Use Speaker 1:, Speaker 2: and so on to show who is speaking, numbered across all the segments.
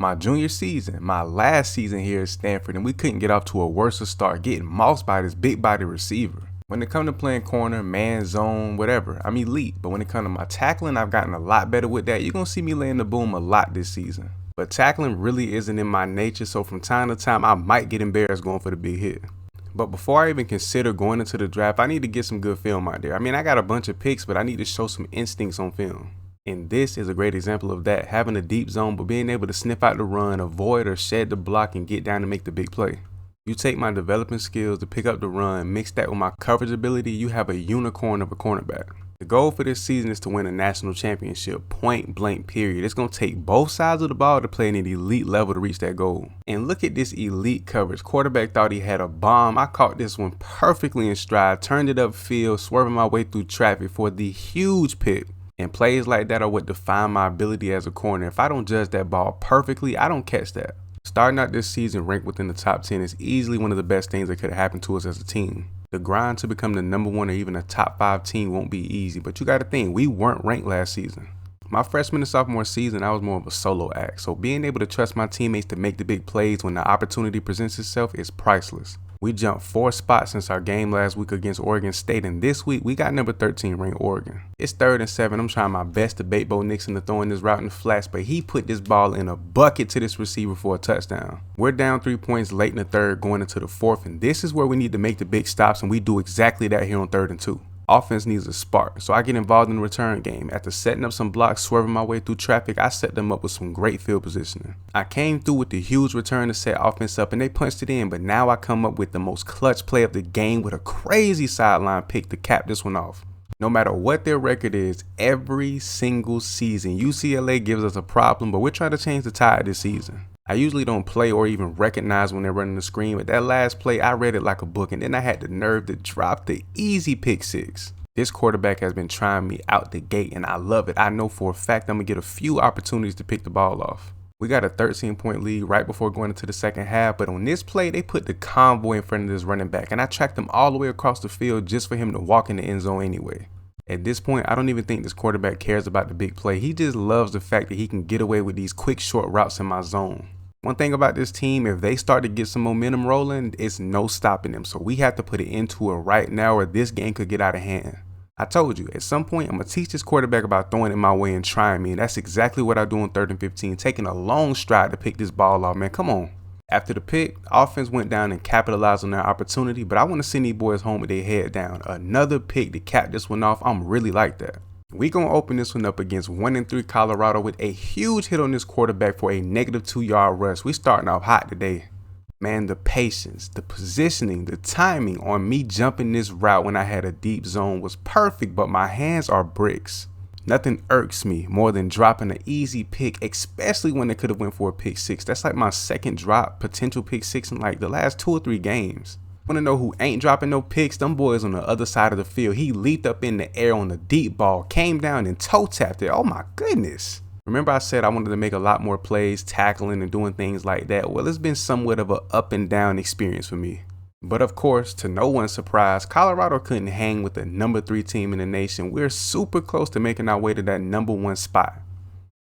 Speaker 1: My junior season, my last season here at Stanford, and we couldn't get off to a worse start, getting mossed by this big body receiver. When it comes to playing corner, man, zone, whatever, I'm elite. But when it comes to my tackling, I've gotten a lot better with that. You're going to see me laying the boom a lot this season. But tackling really isn't in my nature, so from time to time, I might get embarrassed going for the big hit. But before I even consider going into the draft, I need to get some good film out there. I got a bunch of picks, but I need to show some instincts on film. And this is a great example of that, having a deep zone, but being able to sniff out the run, avoid or shed the block, and get down to make the big play. You take my developing skills to pick up the run, mix that with my coverage ability, you have a unicorn of a cornerback. The goal for this season is to win a national championship, point blank period. It's going to take both sides of the ball to play at an elite level to reach that goal. And look at this elite coverage. Quarterback thought he had a bomb. I caught this one perfectly in stride, turned it upfield, swerving my way through traffic for the huge pick. And plays like that are what define my ability as a corner. If I don't judge that ball perfectly, I don't catch that. Starting out this season ranked within the top 10 is easily one of the best things that could have happened to us as a team. The grind to become the number 1 or even a top 5 team won't be easy, but you gotta think, we weren't ranked last season. My freshman and sophomore season, I was more of a solo act, so being able to trust my teammates to make the big plays when the opportunity presents itself is priceless. We jumped 4 spots since our game last week against Oregon State, and this week we got number 13 ranked Oregon. It's 3rd and 7. I'm trying my best to bait Bo Nixon to throwing this route in the flats, but he put this ball in a bucket to this receiver for a touchdown. We're down 3 points late in the 3rd, going into the 4th, and this is where we need to make the big stops, and we do exactly that here on 3rd and 2. Offense needs a spark, so I get involved in the return game. After setting up some blocks, swerving my way through traffic, I set them up with some great field positioning. I came through with the huge return to set offense up, and they punched it in, but now I come up with the most clutch play of the game with a crazy sideline pick to cap this one off. No matter what their record is, every single season, UCLA gives us a problem, but we're trying to change the tide this season. I usually don't play or even recognize when they're running the screen, but that last play, I read it like a book, and then I had the nerve to drop the easy pick 6. This quarterback has been trying me out the gate, and I love it. I know for a fact I'm going to get a few opportunities to pick the ball off. We got a 13-point lead right before going into the second half, but on this play, they put the convoy in front of this running back, and I tracked him all the way across the field just for him to walk in the end zone anyway. At this point, I don't even think this quarterback cares about the big play. He just loves the fact that he can get away with these quick, short routes in my zone. One thing about this team, if they start to get some momentum rolling, it's no stopping them. So we have to put it into it right now or this game could get out of hand. I told you, at some point, I'm going to teach this quarterback about throwing it my way and trying me. And that's exactly what I do on 3rd and 15, taking a long stride to pick this ball off, man. Come on. After the pick, offense went down and capitalized on their opportunity, but I want to send these boys home with their head down. Another pick to cap this one off. I'm really like that. We gonna open this one up against 1-3 Colorado with a huge hit on this quarterback for a negative 2-yard rush. We starting off hot today. Man, the patience, the positioning, the timing on me jumping this route when I had a deep zone was perfect, but my hands are bricks. Nothing irks me more than dropping an easy pick, especially when it could have went for a pick 6. That's like my second drop, potential pick 6 in like the last 2 or 3 games. Want to know who ain't dropping no picks? Them boys on the other side of the field. He leaped up in the air on the deep ball, came down and toe tapped it. Oh my goodness. Remember I said I wanted to make a lot more plays, tackling and doing things like that? Well, it's been somewhat of an up and down experience for me. But of course, to no one's surprise, Colorado couldn't hang with the number 3 team in the nation. We're super close to making our way to that number 1 spot.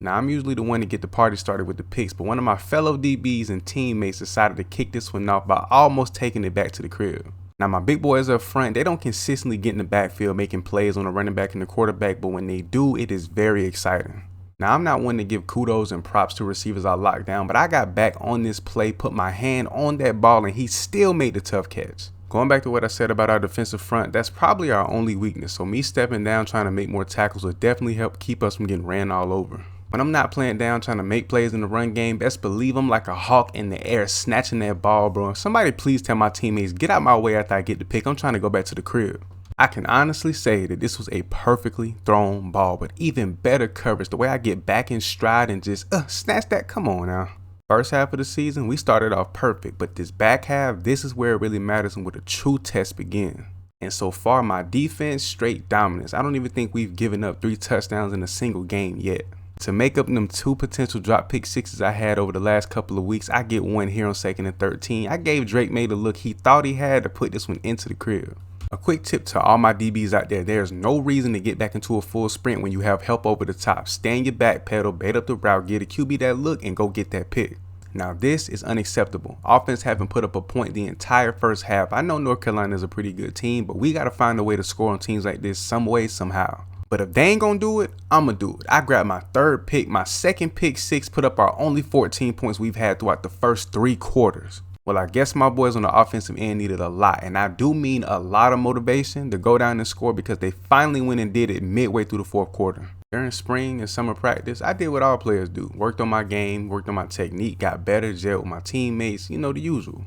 Speaker 1: Now, I'm usually the one to get the party started with the picks, but one of my fellow DBs and teammates decided to kick this one off by almost taking it back to the crib. Now, my big boys up front, they don't consistently get in the backfield making plays on the running back and the quarterback, but when they do, it is very exciting. Now, I'm not one to give kudos and props to receivers I locked down, but I got back on this play, put my hand on that ball, and he still made the tough catch. Going back to what I said about our defensive front, that's probably our only weakness, so me stepping down trying to make more tackles will definitely help keep us from getting ran all over. When I'm not playing down trying to make plays in the run game, best believe I'm like a hawk in the air snatching that ball, bro. Somebody please tell my teammates, get out my way after I get the pick. I'm trying to go back to the crib. I can honestly say that this was a perfectly thrown ball, but even better coverage. The way I get back in stride and just snatch that. Come on now. First half of the season, we started off perfect, but this back half, this is where it really matters and where the true test begins. And so far, my defense, straight dominance. I don't even think we've given up 3 touchdowns in a single game yet. To make up them 2 potential drop pick 6s I had over the last couple of weeks, I get one here on 2nd and 13. I gave Drake May the look he thought he had to put this one into the crib. A quick tip to all my DBs out there, there's no reason to get back into a full sprint when you have help over the top. Stay in your back pedal, bait up the route, get a QB that look, and go get that pick. Now this is unacceptable. Offense haven't put up a point the entire first half. I know North Carolina is a pretty good team, but we got to find a way to score on teams like this some way, somehow. But if they ain't gonna do it, I'ma do it. I grabbed my third pick, my second pick six, put up our only 14 points we've had throughout the first 3 quarters. Well, I guess my boys on the offensive end needed a lot, and I do mean a lot of motivation to go down and score because they finally went and did it midway through the 4th quarter. During spring and summer practice, I did what all players do. Worked on my game, worked on my technique, got better, gelled with my teammates, you know, the usual.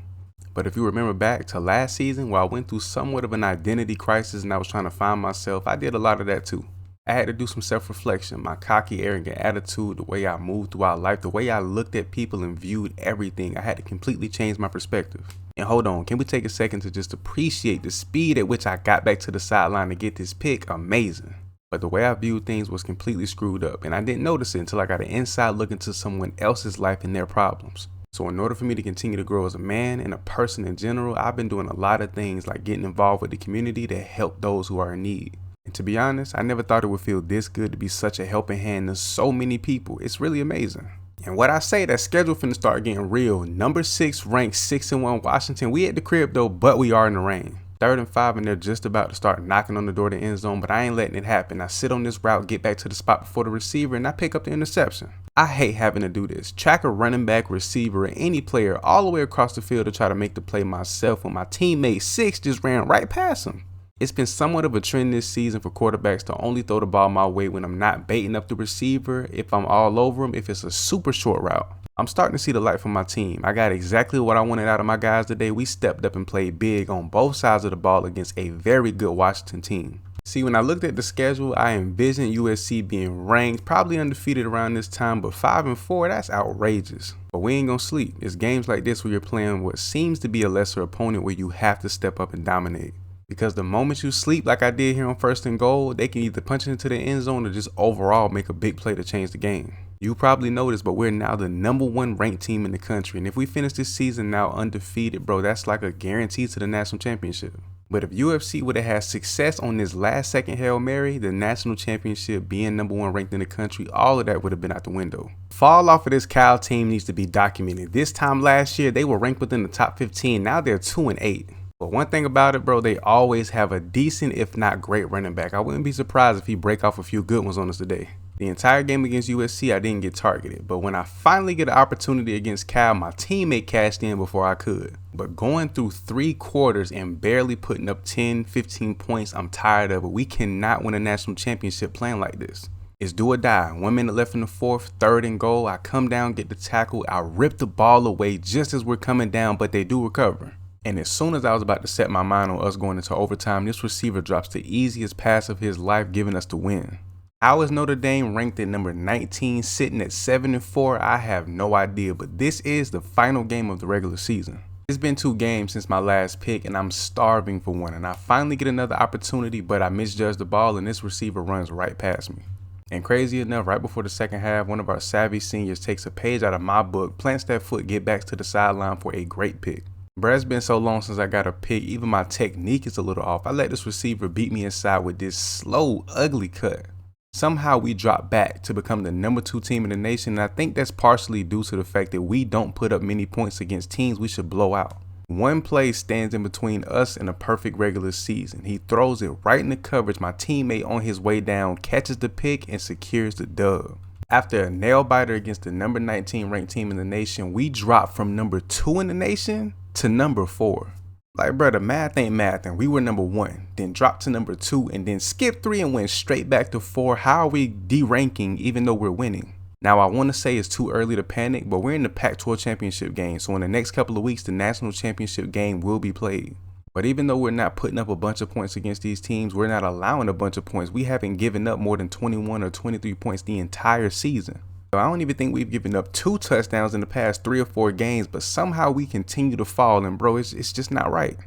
Speaker 1: But if you remember back to last season where I went through somewhat of an identity crisis and I was trying to find myself, I did a lot of that too. I had to do some self-reflection, my cocky, arrogant attitude, the way I moved throughout life, the way I looked at people and viewed everything. I had to completely change my perspective. And hold on, can we take a second to just appreciate the speed at which I got back to the sideline to get this pick? Amazing. But the way I viewed things was completely screwed up, and I didn't notice it until I got an inside look into someone else's life and their problems. So in order for me to continue to grow as a man and a person in general, I've been doing a lot of things like getting involved with the community to help those who are in need. And to be honest, I never thought it would feel this good to be such a helping hand to so many people. It's really amazing. And what I say, that schedule finna start getting real. Number 6 ranked 6-1 Washington. We at the crib though, but we are in the rain. 3rd and 5, and they're just about to start knocking on the door to the end zone, but I ain't letting it happen. I sit on this route, get back to the spot before the receiver, and I pick up the interception. I hate having to do this. Track a running back, receiver, or any player all the way across the field to try to make the play myself when my teammate 6 just ran right past him. It's been somewhat of a trend this season for quarterbacks to only throw the ball my way when I'm not baiting up the receiver, if I'm all over him, if it's a super short route. I'm starting to see the light from my team. I got exactly what I wanted out of my guys today. We stepped up and played big on both sides of the ball against a very good Washington team. See, when I looked at the schedule, I envisioned USC being ranked, probably undefeated around this time, but 5-4, that's outrageous. But we ain't gonna sleep. It's games like this where you're playing what seems to be a lesser opponent where you have to step up and dominate. Because the moment you sleep like I did here on 1st and goal, they can either punch it into the end zone or just overall make a big play to change the game. You probably noticed, but we're now the number 1 ranked team in the country. And if we finish this season now undefeated, bro, that's like a guarantee to the national championship. But if UFC would have had success on this last second Hail Mary, the national championship, being number 1 ranked in the country, all of that would have been out the window. Fall off of this Cal team needs to be documented. This time last year, they were ranked within the top 15. Now they're 2-8. But one thing about it, bro, they always have a decent, if not great, running back. I wouldn't be surprised if he break off a few good ones on us today. The entire game against USC, I didn't get targeted. But when I finally get an opportunity against Cal, my teammate cashed in before I could. But going through 3 quarters and barely putting up 10, 15 points, I'm tired of it. We cannot win a national championship playing like this. It's do or die. 1 minute left in the 4th, 3rd and goal. I come down, get the tackle. I rip the ball away just as we're coming down, but they do recover. And as soon as I was about to set my mind on us going into overtime, this receiver drops the easiest pass of his life, giving us the win. How is Notre Dame ranked at number 19, sitting at 7-4? I have no idea, but this is the final game of the regular season. It's been 2 games since my last pick, and I'm starving for one. And I finally get another opportunity, but I misjudged the ball, and this receiver runs right past me. And crazy enough, right before the second half, one of our savvy seniors takes a page out of my book, plants that foot, get back to the sideline for a great pick. Bruh, it's been so long since I got a pick, even my technique is a little off. I let this receiver beat me inside with this slow, ugly cut. Somehow we dropped back to become the number 2 team in the nation, and I think that's partially due to the fact that we don't put up many points against teams we should blow out. One play stands in between us and a perfect regular season. He throws it right in the coverage. My teammate on his way down catches the pick and secures the dub. After a nail biter against the number 19 ranked team in the nation, we dropped from number 2 in the nation to number 4. Like, bro, the math ain't math, and we were number 1, then dropped to number 2, and then skipped 3 and went straight back to 4. How are we de-ranking even though we're winning? Now, I want to say it's too early to panic, but we're in the Pac-12 championship game, so in the next couple of weeks, the national championship game will be played. But even though we're not putting up a bunch of points against these teams, we're not allowing a bunch of points. We haven't given up more than 21 or 23 points the entire season. So I don't even think we've given up 2 touchdowns in the past 3 or 4 games, but somehow we continue to fall, and bro, it's just not right.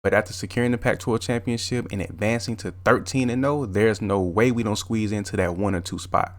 Speaker 1: But after securing the Pac-12 championship and advancing to 13-0, there's no way we don't squeeze into that 1 or 2 spot.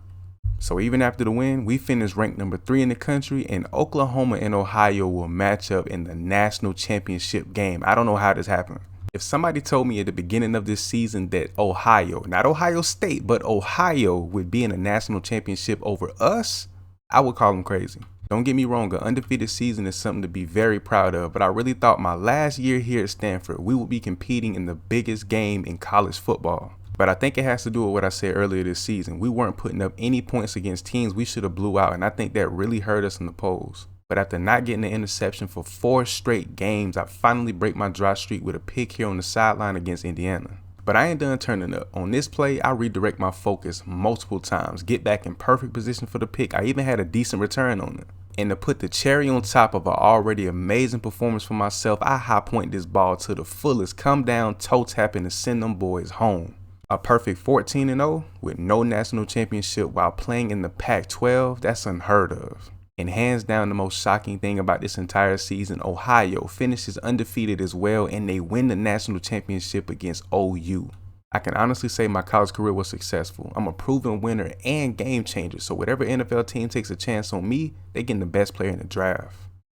Speaker 1: So even after the win, we finished ranked number 3 in the country, and Oklahoma and Ohio will match up in the national championship game. I don't know how this happened. If somebody told me at the beginning of this season that Ohio, not Ohio State, but Ohio would be in a national championship over us, I would call them crazy. Don't get me wrong, an undefeated season is something to be very proud of, but I really thought my last year here at Stanford, we would be competing in the biggest game in college football. But I think it has to do with what I said earlier this season. We weren't putting up any points against teams we should have blew out, and I think that really hurt us in the polls. But after not getting an interception for 4 straight games, I finally break my dry streak with a pick here on the sideline against Indiana. But I ain't done turning up. On this play, I redirect my focus multiple times, get back in perfect position for the pick. I even had a decent return on it. And to put the cherry on top of an already amazing performance for myself, I high point this ball to the fullest, come down, toe tapping, and send them boys home. A perfect 14-0 with no national championship while playing in the Pac-12, that's unheard of. And hands down the most shocking thing about this entire season, Ohio finishes undefeated as well, and they win the national championship against OU. I can honestly say my college career was successful. I'm a proven winner and game changer, so whatever NFL team takes a chance on me, they getting the best player in the draft.